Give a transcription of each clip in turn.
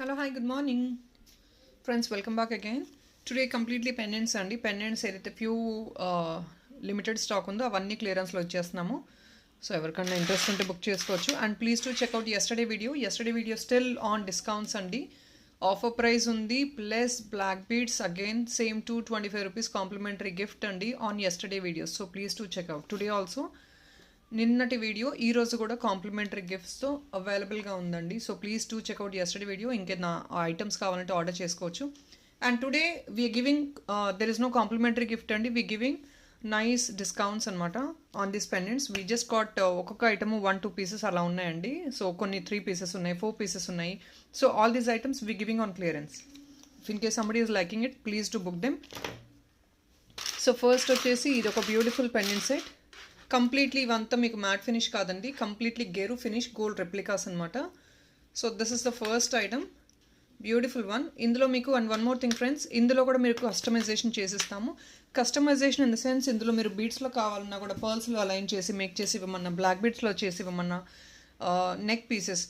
Hello, hi, good morning. Friends, welcome back again. Today completely pendants అండి. Pendants ఏదైతే few limited stock ఉందో అవన్నీ క్లియరెన్స్లో వచ్చేస్తున్నాము. సో ఎవరికన్నా ఇంట్రెస్ట్ ఉంటే బుక్ చేసుకోవచ్చు. And please to checkout yesterday video still on discounts అండి. ఆఫర్ ప్రైస్ ఉంది plus black beads again same 225 rupees complimentary gift అండి on yesterday videos. So please to checkout. Today also నిన్నటి video ఈ రోజు కూడా complimentary గిఫ్ట్స్తో అవైలబుల్గా ఉందండి. So please to checkout yesterday video. ఇంకేనా ఐటమ్స్ కావాలంటే ఆర్డర్ చేసుకోవచ్చు. And today we are giving there is no complimentary gift అండి. వీ గివింగ్ నైస్ డిస్కౌంట్స్ అనమాట on this pendants. We just got ఒక్కొక్క ఐటమ్ 1-2 పీసెస్ అలా ఉన్నాయండి. సో కొన్ని 3 పీసెస్ ఉన్నాయి, 4 పీసెస్ ఉన్నాయి. So all these items we giving on clearance. In case somebody is liking it please to book them. So first వచ్చేసి ఇది ఒక beautiful pendant set. Completely ఇవంతా మీకు మ్యాట్ ఫినిష్ కాదండి, కంప్లీట్లీ గేరు ఫినిష్ గోల్డ్ రెప్లికాస్ అనమాట. So this is the first item, beautiful one. ఇందులో మీకు and one more thing friends, ఇందులో కూడా మీకు కస్టమైజేషన్ చేసిస్తాము. కస్టమైజేషన్ ఇన్ ద సెన్స్ ఇందులో మీరు బీడ్స్లో కావాలన్నా కూడా పర్ల్స్లో అలైన్ చేసి మేక్ చేసి ఇవ్వమన్నా, బ్లాక్ బీడ్స్లో చేసి ఇవ్వమన్నా, neck pieces,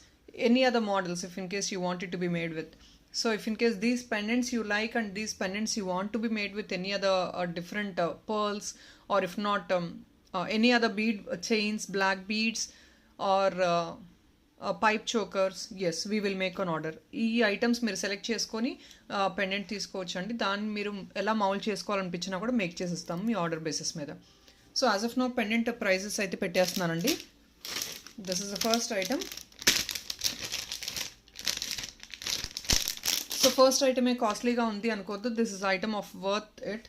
any other models if in case you want it to be made with. So if in case these pendants you like and these pendants you want to be made with any other different pearls, or if not any other bead chains, black beads, or pipe chokers, yes we will make an order. ఈ items మీరు select చేసుకొని pendant తీసుకోవచ్చు అండి. దాన్ని మీరు ఎలా mould చేసుకోవాలనిపించినా కూడా మేక్ చేసిస్తాము మీ ఆర్డర్ బేసిస్ మీద. So as of now pendant prices అయితే పెట్టేస్తున్నానండి. This is the first item. So first ఐటమే కాస్ట్లీగా ఉంది అనుకోవద్దు, this is item of worth it.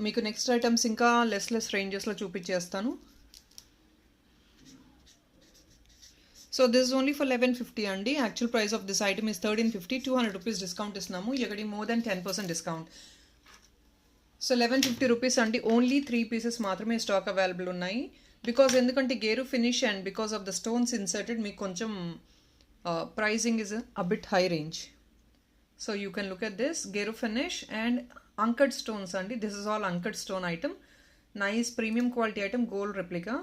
మీకు నెక్స్ట్ ఐటమ్స్ ఇంకా లెస్ రేంజెస్లో చూపించేస్తాను. So this is only for 1150 అండి. Actual price of this item is 1350. 200 rupees discount ఇస్తున్నాము. ఎక్కడి more than 10% discount. So 1150 rupees అండి. ఓన్లీ 3 పీసెస్ మాత్రమే స్టాక్ అవైలబుల్ ఉన్నాయి. బికాజ్ ఎందుకంటే గేరు finish and because of the stones inserted మీకు కొంచెం pricing is a bit high range. So you can look at this Geru finish and anchored stones andi. This is all anchored stone item. Nice premium quality item, gold replica.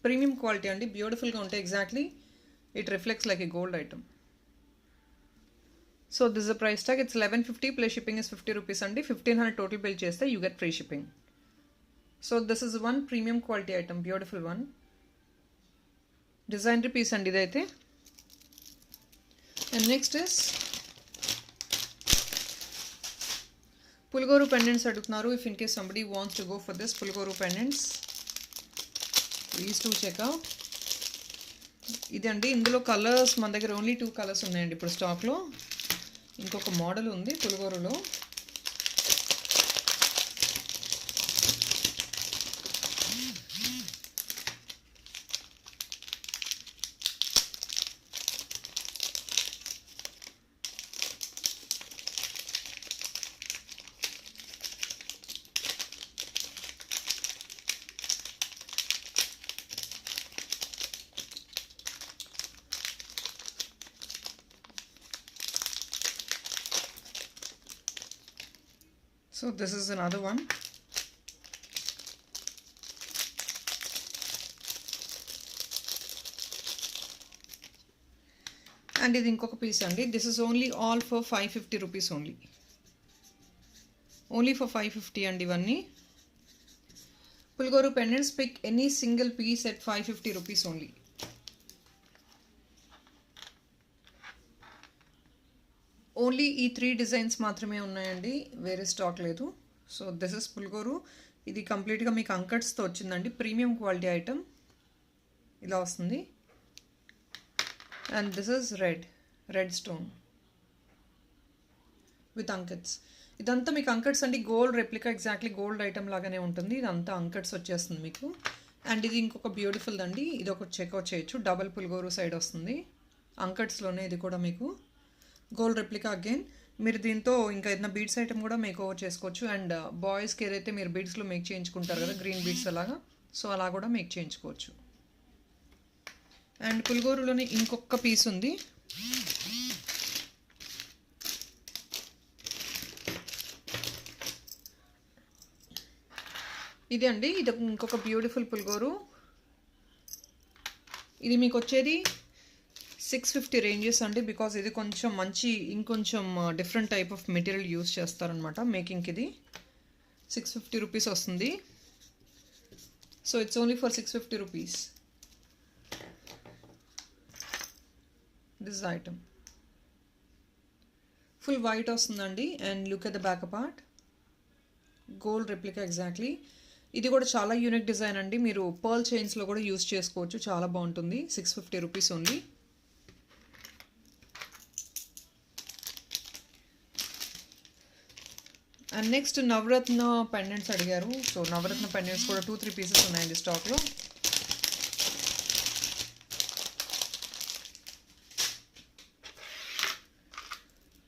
Premium quality andi, beautiful ga unte exactly. It reflects like a gold item. So this is the price tag. It's 1150 plus shipping is 50 rupees andi. 1500 total bill chesthe you get free shipping. So this is one premium quality item, beautiful one. Designer piece andi idaithe. And next is పుల్గోరు pendants అడుగుతున్నారు. If in case somebody wants to go for this పుల్గోరు pendants please to checkout. ఇదండి. ఇందులో colours మన దగ్గర only 2 colours ఉన్నాయండి ఇప్పుడు స్టాక్లో. ఇంకొక మోడల్ ఉంది పుల్గోరులో. So this is another one. And ఇది ఇంకొక పీస్ అండి. This is only all for 550 rupees only. Only for 550 అండి ఇవన్నీ. పుల్గోరు pendants, pick any single piece at 550 rupees only. Only ఈ 3 డిజైన్స్ మాత్రమే ఉన్నాయండి, వేరే స్టాక్ లేదు. సో దిస్ ఇస్ పుల్గోరు. ఇది కంప్లీట్గా మీకు అంకట్స్తో వచ్చిందండి. ప్రీమియం క్వాలిటీ ఐటమ్ ఇలా వస్తుంది. And this is red stone with uncuts. ఇదంతా మీకు అంకట్స్ అండి. Gold replica, exactly gold item లాగానే ఉంటుంది. ఇదంతా అంకట్స్ వచ్చేస్తుంది మీకు. అండ్ ఇది ఇంకొక బ్యూటిఫుల్ అండి. ఇది ఒక చెక్అవుట్ చేయొచ్చు. డబల్ పుల్గోరు సైడ్ వస్తుంది అంకట్స్లోనే. ఇది కూడా మీకు గోల్డ్ రెప్లికా అగైన్. మీరు దీంతో ఇంకా ఏదైనా బీడ్స్ ఐటమ్ కూడా మేక్ ఓవర్ చేసుకోవచ్చు. అండ్ బాయ్స్కి ఏదైతే మీరు బీడ్స్లో మేక్ చేయించుకుంటారు కదా, గ్రీన్ బీడ్స్ అలాగా, సో అలా కూడా మేక్ చేయించుకోవచ్చు. అండ్ పుల్గోరులోనే ఇంకొక పీస్ ఉంది. ఇది అండి. ఇది ఇంకొక బ్యూటిఫుల్ పుల్గోరు. ఇది మీకు వచ్చేది 650 రేంజెస్ అండి, బికాజ్ ఇది కొంచెం మంచి ఇంకొంచెం different type of material use చేస్తారనమాట మేకింగ్కి. ఇది 650 రూపీస్ వస్తుంది. So it's only for 650 rupees this item. Full white వస్తుందండి. And look at the back part, gold replica exactly. ఇది కూడా చాలా యూనిక్ డిజైన్ అండి. మీరు పర్ల్ చైన్స్లో కూడా యూస్ చేసుకోవచ్చు, చాలా బాగుంటుంది. 650 రూపీస్ ఓన్లీ. అండ్ నెక్స్ట్ నవరత్న పెండెంట్స్ అడిగారు. సో నవరత్న పెండెంట్స్ కూడా 2-3 పీసెస్ ఉన్నాయండి స్టాక్లో.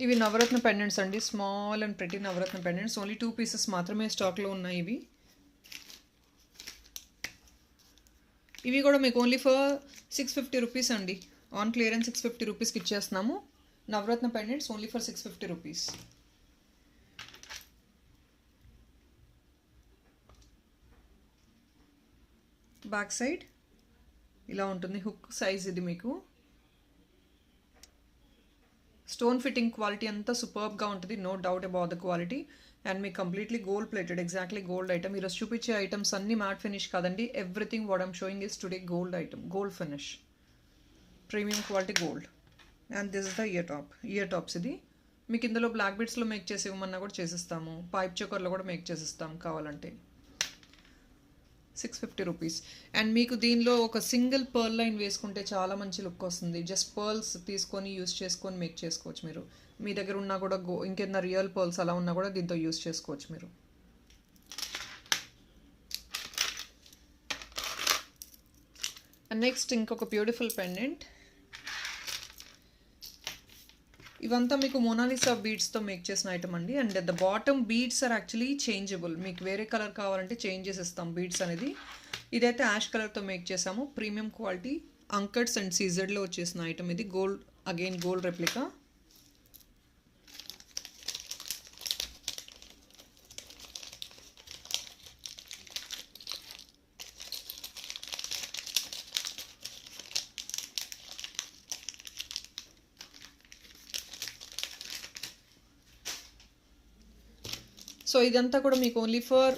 ఇవి నవరత్న పెండెంట్స్ అండి, స్మాల్ అండ్ ప్రెటీ నవరత్న పెండెంట్స్. ఓన్లీ 2 పీసెస్ మాత్రమే స్టాక్లో ఉన్నాయి ఇవి. ఇవి కూడా మీకు ఓన్లీ ఫర్ 650 రూపీస్ అండి. ఆన్ క్లియరెన్స్ 650 రూపీస్కి ఇచ్చేస్తున్నాము. నవరత్న pendants only for 650 rupees. Back side ఇలా ఉంటుంది. హుక్ సైజ్ ఇది మీకు. స్టోన్ ఫిట్టింగ్ క్వాలిటీ అంతా సూపర్బ్గా ఉంటుంది, no doubt about the quality. And మీకు completely gold plated, exactly gold item. ఈరోజు చూపించే ఐటమ్స్ అన్ని మ్యాట్ ఫినిష్ కాదండి. Everything what I'm showing is today gold item, gold finish, premium quality gold. And this is the ear tops. ఇది మీకు ఇందులో black బీడ్స్లో make చేసి ఇవ్వమన్నా కూడా చేసిస్తాము, పైప్ చోకర్లో కూడా మేక్ చేసిస్తాం కావాలంటే. 650 రూపీస్. అండ్ మీకు దీనిలో ఒక సింగిల్ పర్ల్ లైన్ వేసుకుంటే చాలా మంచి లుక్ వస్తుంది. జస్ట్ పర్ల్స్ తీసుకొని యూస్ చేసుకొని మేక్ చేసుకోవచ్చు మీరు. మీ దగ్గర ఉన్నా కూడా ఇంకేదైనా రియల్ పర్ల్స్ అలా ఉన్నా కూడా దీంతో యూస్ చేసుకోవచ్చు మీరు. అండ్ నెక్స్ట్ ఇంకొక బ్యూటిఫుల్ పెండెంట్. ఇవంతా మీకు మోనాలిసా బీడ్స్తో మేక్ చేసిన ఐటమ్ అండి. And the bottom beads are actually changeable. మీకు వేరే కలర్ కావాలంటే చేంజ్ చేసేస్తాం బీడ్స్ అనేది. ఇదైతే యాష్ కలర్తో మేక్ చేసాము, ప్రీమియం క్వాలిటీ అంకట్స్ అండ్ సీజెడ్లో వచ్చేసిన ఐటమ్ ఇది. Gold, again gold replica. So ఇదంతా కూడా మీకు ఓన్లీ ఫర్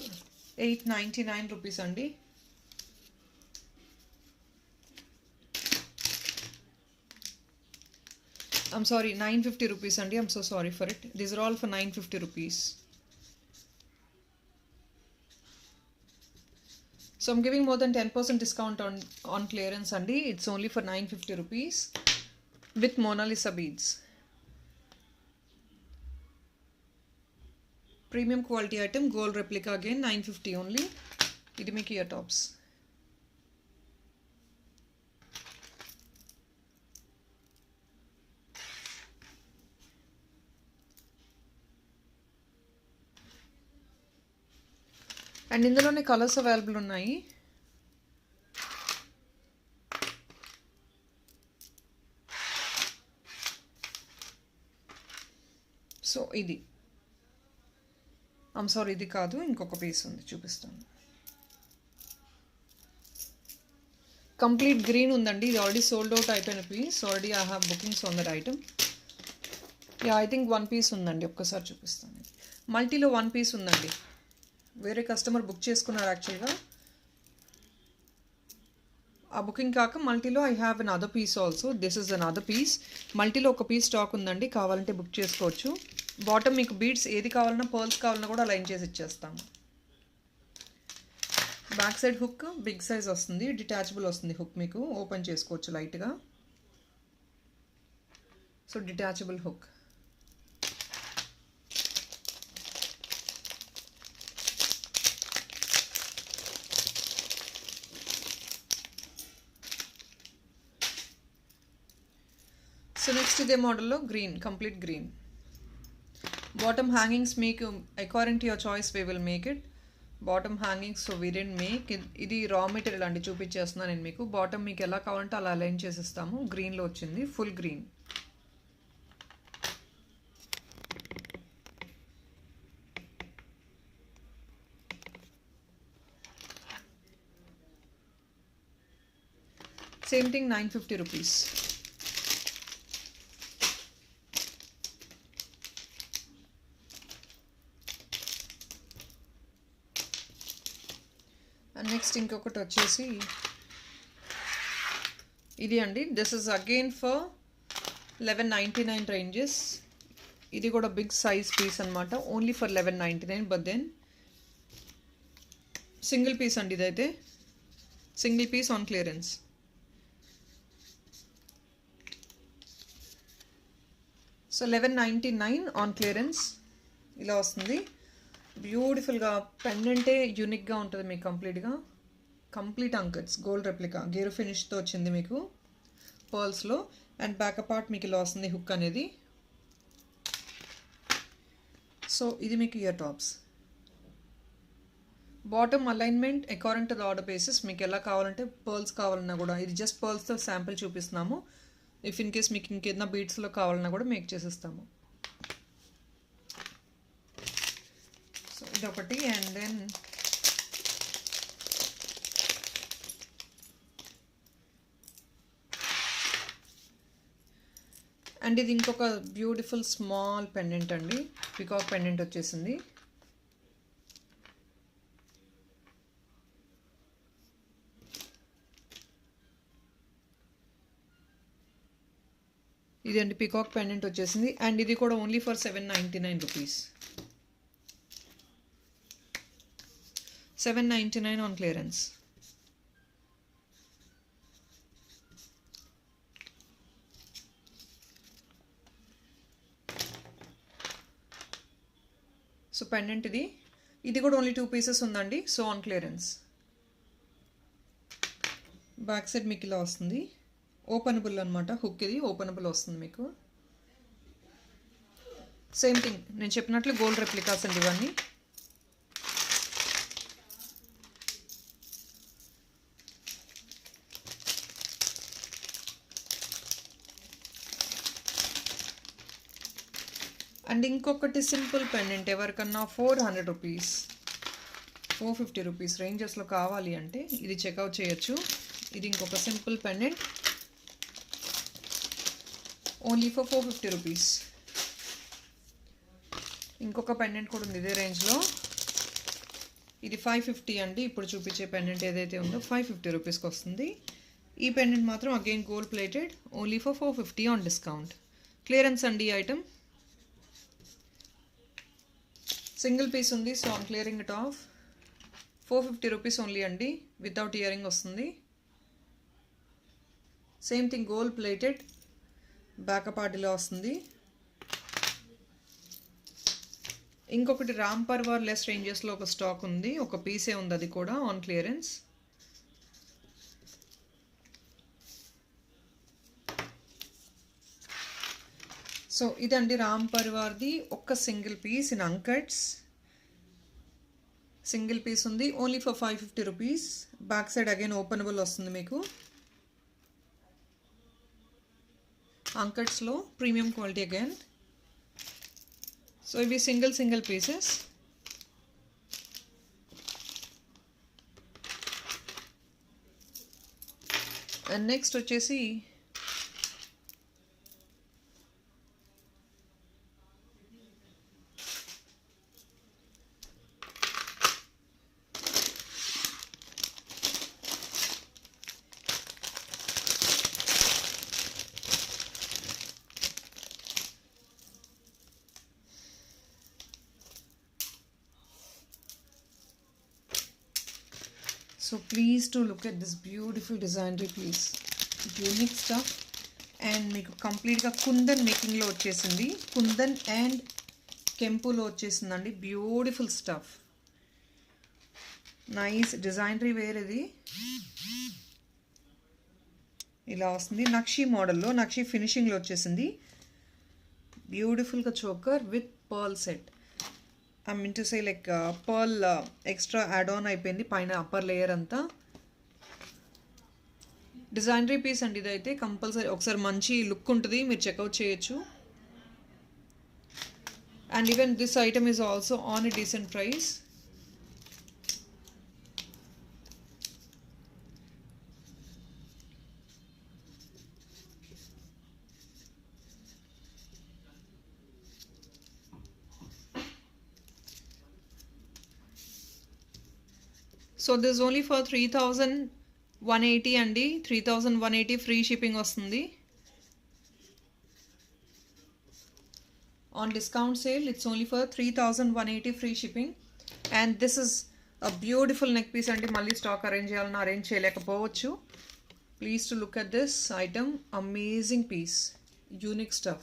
899 రూపీస్ అండి. ఐమ్ సారీ, 950 రూపీస్ అండి. I'm so sorry for it. These are all for 950 rupees. So I'm giving more than 10% discount on clearance అండి. It's only for 950 rupees with Mona Lisa beads. Premium quality item, gold replica, again 950 only. ఇది మీకు ear tops. And ఇందులోనే colours available ఉన్నాయి. So ఇది sorry, ఇది కాదు, ఇంకొక piece ఉంది, చూపిస్తాను. కంప్లీట్ గ్రీన్ ఉందండి. ఇది ఆల్రెడీ సోల్డ్ అవుట్ అయిపోయిన piece. Already I have bookings on that item. Yeah, I think 1 piece ఉందండి. ఒక్కసారి చూపిస్తాను. మల్టీలో 1 పీస్ ఉందండి. వేరే కస్టమర్ బుక్ చేసుకున్నారు యాక్చువల్గా. ఆ బుకింగ్ కాక మల్టీలో I have another piece also. This is another piece. మల్టీలో ఒక పీస్ స్టాక్ ఉందండి, కావాలంటే బుక్ చేసుకోవచ్చు. బాటమ్ మీకు బీడ్స్ ఏది కావాలన్నా, పర్ల్స్ కావాలన్నా కూడా లైన్ చేసి ఇచ్చేస్తాము. Back side hook big size వస్తుంది, డిటాచబుల్ వస్తుంది హుక్. మీకు ఓపెన్ చేసుకోవచ్చు లైట్గా. So detachable hook. So next ఇదే మోడల్లో green, complete green. Bottom hangings మీకు according to your choice we will make it. Bottom hangings so we don't make. ఇది raw material అండి, చూపించేస్తున్నాను నేను మీకు. బాటమ్ మీకు ఎలా కావాలంటే అలా అలైన్ చేసిస్తాము. గ్రీన్లో వచ్చింది, full green. Same thing, 950 rupees. Next ఇంకొకటి వచ్చేసి ఇది అండి. This is again for 1199 ranges. ఇది కూడా బిగ్ సైజ్ పీస్ అనమాట. Only for 1199. But then single piece అండి ఇదైతే. Single piece on clearance. So 1199 on clearance ఇలా వస్తుంది. బ్యూటిఫుల్గా పెండెంటే యూనిక్గా ఉంటుంది మీకు. కంప్లీట్ అంకట్స్ గోల్డ్ రెప్లికా గేరు ఫినిష్తో వచ్చింది మీకు పర్ల్స్లో. అండ్ బ్యాక్ పార్ట్ మీకు ఇలా వస్తుంది హుక్ అనేది. సో ఇది మీకు ear tops. Bottom alignment according to the order basis మీకు ఎలా కావాలంటే పర్ల్స్ కావాలన్నా కూడా, ఇది జస్ట్ పర్ల్స్తో శాంపిల్ చూపిస్తున్నాము. ఇఫ్ ఇన్ కేస్ మీకు ఇంకేదైనా బీట్స్లో కావాలన్నా కూడా మేక్ చేసేస్తాము. సో ఇదొకటి. అండ్ దెన్ అండ్ ఇది ఇంకొక బ్యూటిఫుల్ స్మాల్ పెండెంట్ అండి. పికాక్ పెండెంట్ వచ్చేసింది. ఇది అండి పికాక్ పెండెంట్ వచ్చేసింది. అండ్ ఇది కూడా only for 799 rupees. 799 on clearance. So pendant ఇది కూడా ఓన్లీ 2 పీసెస్ ఉందండి. So on clearance. Back side మీకు ఇలా వస్తుంది. ఓపెనబుల్ అనమాట. హుక్ ఇది ఓపెనబుల్ వస్తుంది మీకు. సేమ్ థింగ్ నేను చెప్పినట్లు గోల్డ్ రెప్లికాస్ అండి ఇవన్నీ. అండ్ ఇంకొకటి సింపుల్ పెండెంట్ ఎవరికన్నా 400 రూపీస్ 450 రూపీస్ రేంజెస్లో కావాలి అంటే ఇది చెక్అవుట్ చేయొచ్చు. ఇది ఇంకొక simple pendant only for 450 rupees. ఇంకొక పెండెంట్ కూడా ఉంది ఇదే రేంజ్లో. ఇది 550 అండి. ఇప్పుడు చూపించే పెండెంట్ ఏదైతే ఉందో 550 రూపీస్కి వస్తుంది. ఈ పెండెంట్ మాత్రం again gold plated only for 450 on discount. Clearance అండి ఈ ఐటమ్. సింగిల్ పీస్ ఉంది. So on clearing it of 450 rupees only అండి. వితౌట్ ఇయరింగ్ వస్తుంది. Same thing gold plated back part ఇలా వస్తుంది. ఇంకొకటి రామ్ పర్వార్ లెస్ రేంజెస్లో ఒక స్టాక్ ఉంది. ఒక పీసే ఉంది అది కూడా ఆన్ క్లియరెన్స్. సో ఇదండి రామ్ పర్వార్ది ఒక్క single piece in uncuts. Single piece ఉంది only for 550 rupees. Back side again openable వస్తుంది మీకు. అంకట్స్లో ప్రీమియం క్వాలిటీ అగైన్. సో ఇవి సింగిల్ పీసెస్. అండ్ నెక్స్ట్ వచ్చేసి So please do look at this beautiful designery piece. Unique stuff. And మీకు కంప్లీట్గా కుందన్ మేకింగ్లో వచ్చేసింది. Kundan and కెంపులో వచ్చేసిందండి. Beautiful stuff. Nice designery wear ఇది. ఇలా వస్తుంది నక్షి మోడల్లో. నక్షి ఫినిషింగ్లో వచ్చేసింది. బ్యూటిఫుల్గా choker with pearl set. I mean to say like pearl extra add on అయిపోయింది పైన అప్పర్ లేయర్ అంతా. డిజైనరీ పీస్ అండి ఇదైతే. కంపల్సరీ ఒకసారి మంచి లుక్ ఉంటుంది. మీరు చెక్అవుట్ చేయొచ్చు. And even this item is also on a decent price. So this only for 3180 అండి. 3180 ఫ్రీ షిప్పింగ్ వస్తుంది. On discount sale it's only for 3180 free shipping. And this is a beautiful neck piece అండి. మళ్ళీ stock arrange చేయాలన్నా arrange చేయలేకపోవచ్చు. Please to look at this item. Amazing piece, unique stuff.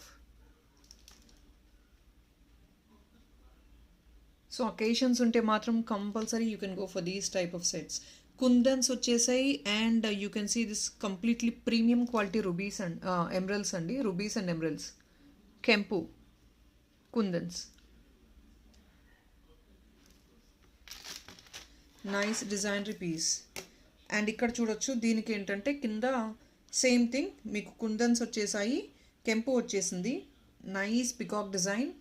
So occasions ఉంటే మాత్రం compulsory you can go for these type of sets. Kundans వచ్చేసాయి and you can see this completely premium quality rubies and emeralds అండి. Rubies and emeralds, కెంపు kundans, nice designery piece. And ఇక్కడ చూడొచ్చు దీనికి ఏంటంటే కింద సేమ్ థింగ్ మీకు కుందన్స్ వచ్చేసాయి, కెంపు వచ్చేసింది, nice peacock design,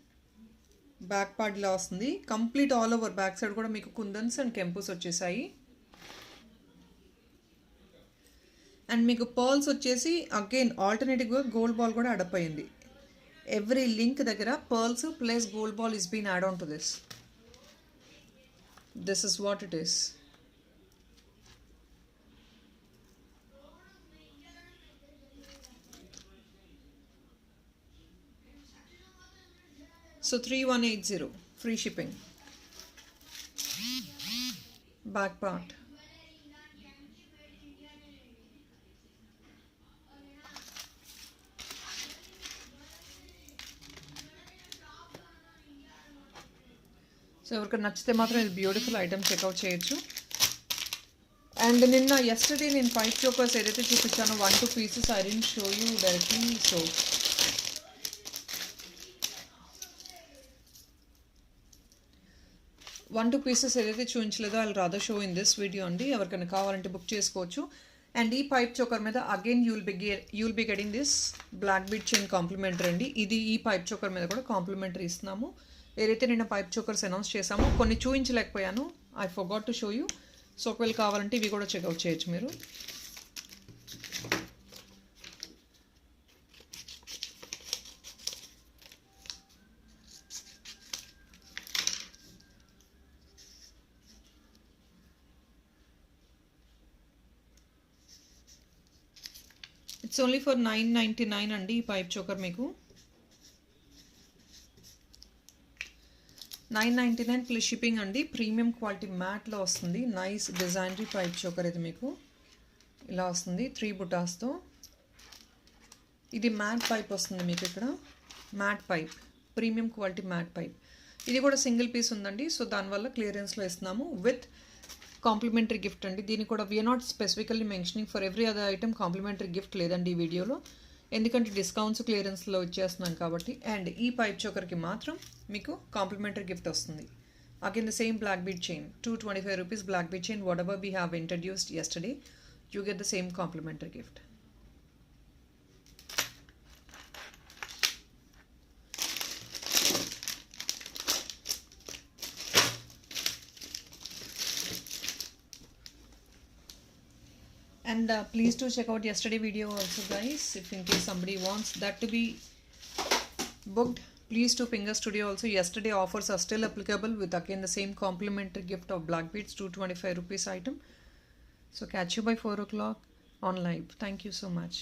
back part ఇలా వస్తుంది. Complete all over back side కూడా మీకు కుందన్స్ అండ్ కెంపుస్ వచ్చేసాయి. అండ్ మీకు పర్ల్స్ వచ్చేసి అగైన్ ఆల్టర్నేటివ్గా గోల్డ్ బాల్ కూడా అడప్ అయింది. ఎవ్రీ లింక్ దగ్గర pearls plus gold ball is been add on to this. This is what it is. So 3180 free shipping. Back part. So ఎవరికి నచ్చితే మాత్రం ఇది బ్యూటిఫుల్ ఐటమ్ చెక్అవుట్ చేయొచ్చు. అండ్ నిన్న ఎస్టర్డే నేను పైప్ చోకర్స్ ఏదైతే చూపించానో 1-2 pieces I didn't show you directly. So 1-2 pieces ఏదైతే చూపించలేదో I will rather show in this video అండి. ఎవరికైనా కావాలంటే బుక్ చేసుకోవచ్చు. అండ్ ఈ పైప్ చోకర్ మీద again you will be getting this black bead chain complimentary అండి. ఇది ఈ పైప్ చోకర్ మీద కూడా కాంప్లిమెంటరీ ఇస్తున్నాము. ఏదైతే నేను పైప్ చోకర్స్ అనౌన్స్ చేసామో కొన్ని చూపించలేకపోయాను, I forgot to show you. So ఒకవేళ కావాలంటే ఇవి కూడా చెక్అవుట్ చేయొచ్చు మీరు. ఇట్స్ ఓన్లీ ఫర్ 999 అండి ఈ పైప్ చోకర్ మీకు. 999 ప్లస్ షిప్పింగ్ అండి. ప్రీమియం క్వాలిటీ మ్యాట్లో వస్తుంది. నైస్ డిజైనరీ పైప్ చోకర్ ఇది మీకు ఇలా వస్తుంది 3 బుటాస్తో. ఇది మ్యాట్ పైప్ వస్తుంది మీకు ఇక్కడ. Matte pipe, premium quality matte pipe. ఇది కూడా సింగిల్ పీస్ ఉందండి. సో దానివల్ల క్లియరెన్స్లో ఇస్తున్నాము విత్ కాంప్లిమెంటరీ గిఫ్ట్ అండి. దీన్ని కూడా we are not specifically mentioning for every other item complimentary gift లేదండి ఈ వీడియోలో, ఎందుకంటే డిస్కౌంట్స్ క్లియరెన్స్లో వచ్చేస్తున్నాం కాబట్టి. అండ్ ఈ పైప్ చోకర్కి మాత్రం మీకు కాంప్లిమెంటరీ గిఫ్ట్ వస్తుంది. Again the same black bead chain, 225 rupees black bead chain. Whatever we have introduced yesterday, you get the same complimentary gift. And please do check out yesterday video also guys, if in case somebody wants that to be booked, please do ping us today also. Yesterday offers are still applicable with again the same complimentary gift of black beads, 225 rupees item. So catch you by 4 o'clock on live. Thank you so much.